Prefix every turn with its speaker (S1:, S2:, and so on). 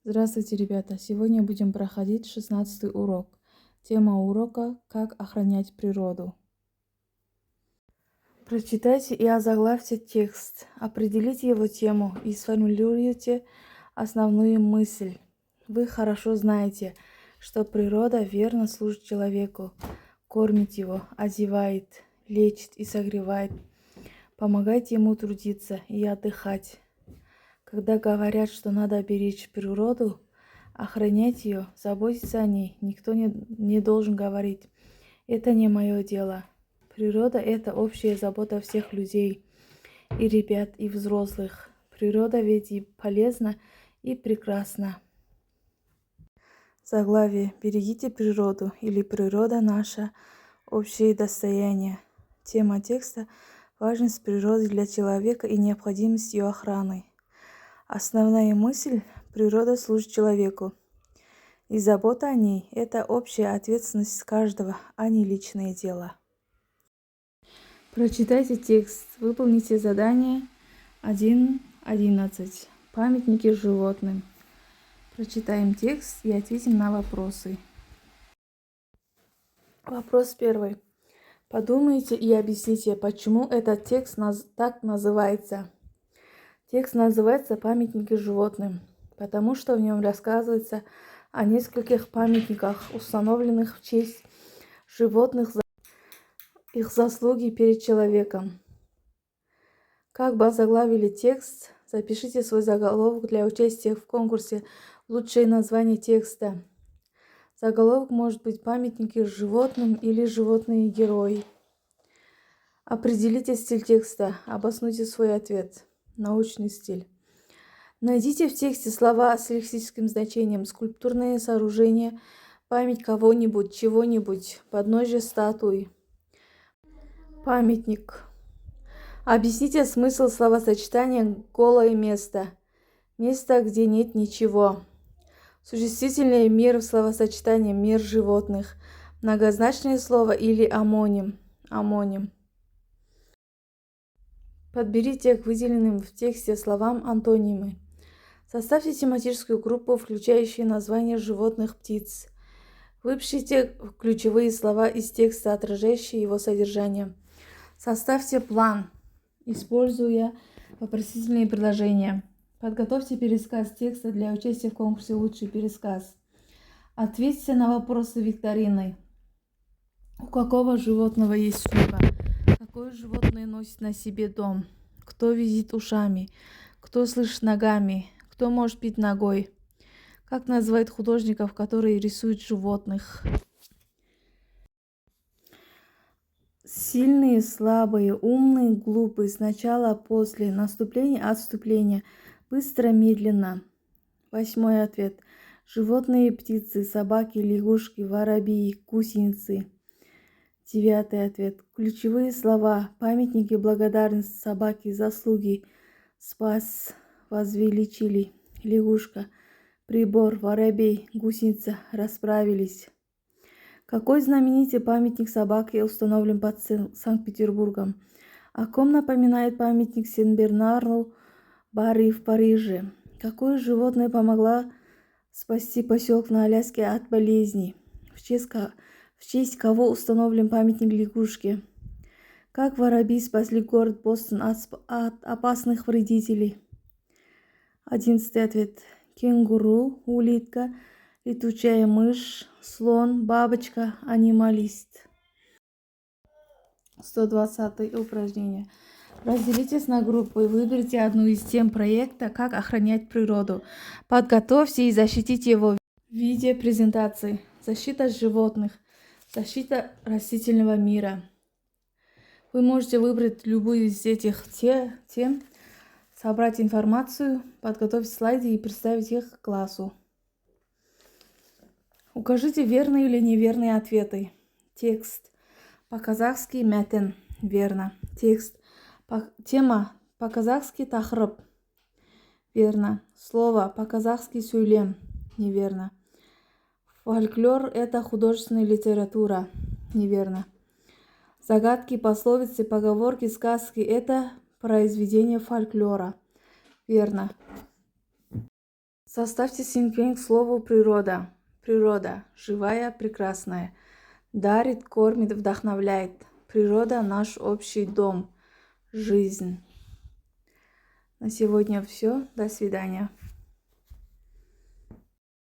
S1: Здравствуйте, ребята! Сегодня будем проходить 16-й урок. Тема урока «Как охранять природу». Прочитайте и озаглавьте текст, определите его тему и сформулируйте основную мысль. Вы хорошо знаете, что природа верно служит человеку, кормит его, одевает, лечит и согревает. Помогайте ему трудиться и отдыхать. Когда говорят, что надо беречь природу, охранять ее, заботиться о ней, никто не должен говорить: это не мое дело. Природа – это общая забота всех людей, и ребят, и взрослых. Природа ведь и полезна, и прекрасна. Заглавие: берегите природу, или природа наша общее достояние. Тема текста: важность природы для человека и необходимость ее охраны. Основная мысль: природа служит человеку, и забота о ней – это общая ответственность каждого, а не личное дело. Прочитайте текст, выполните задание 1.11. Памятники животным. Прочитаем текст и ответим на вопросы. Вопрос первый. Подумайте и объясните, почему этот текст так называется. Текст называется «Памятники животным», потому что в нем рассказывается о нескольких памятниках, установленных в честь животных, за их заслуги перед человеком. Как бы озаглавили текст, запишите свой заголовок для участия в конкурсе «Лучшее название текста». Заголовок может быть «Памятники животным» или «Животные герои». Определите стиль текста, обоснуйте свой ответ. Научный стиль. Найдите в тексте слова с лексическим значением: скульптурное сооружение, память кого-нибудь, чего-нибудь, подножие статуи. Памятник. Объясните смысл словосочетания «голое место». Место, где нет ничего. Существительное «мир» в словосочетании «мир животных». Многозначное слово или амоним. Подберите к выделенным в тексте словам антонимы. Составьте тематическую группу, включающую названия животных, птиц. Выпишите ключевые слова из текста, отражающие его содержание. Составьте план, используя вопросительные предложения. Подготовьте пересказ текста для участия в конкурсе «Лучший пересказ». Ответьте на вопросы викторины. У какого животного есть судьба? Какое животное носит на себе дом? Кто видит ушами? Кто слышит ногами? Кто может пить ногой? Как называют художников, которые рисуют животных? Сильные, слабые, умные, глупые, сначала, после, наступление, отступление, быстро, медленно. 8-й ответ. Животные, птицы, собаки, лягушки, воробьи, гусеницы. 9-й ответ. Ключевые слова: памятники, благодарность, собаки, заслуги, спас, возвеличили, лягушка, прибор, воробей, гусеница, расправились. Какой знаменитый памятник собаке установлен под Санкт-Петербургом? О ком напоминает памятник Сен-Бернару Барри в Париже? Какое животное помогло спасти поселок на Аляске от болезни? В честь кого установлен памятник лягушке? Как воробьи спасли город Бостон от опасных вредителей? 11-й ответ. Кенгуру, улитка, летучая мышь, слон, бабочка, анималист. 120 упражнение. Разделитесь на группы и выберите одну из тем проекта «Как охранять природу». Подготовьте и защитите его в виде презентации. Защита животных. Защита растительного мира. Вы можете выбрать любую из этих тем, собрать информацию, подготовить слайды и представить их классу. Укажите верные или неверные ответы. Текст. По-казахски мәтін. Верно. Текст. Тема. По-казахски тақырып. Верно. Слово. По-казахски сөйлем. Неверно. Фольклор – это художественная литература. Неверно. Загадки, пословицы, поговорки, сказки – это произведение фольклора. Верно. Составьте синквейн к слову природа. Природа живая, прекрасная. Дарит, кормит, вдохновляет. Природа — наш общий дом, жизнь. На сегодня все. До свидания.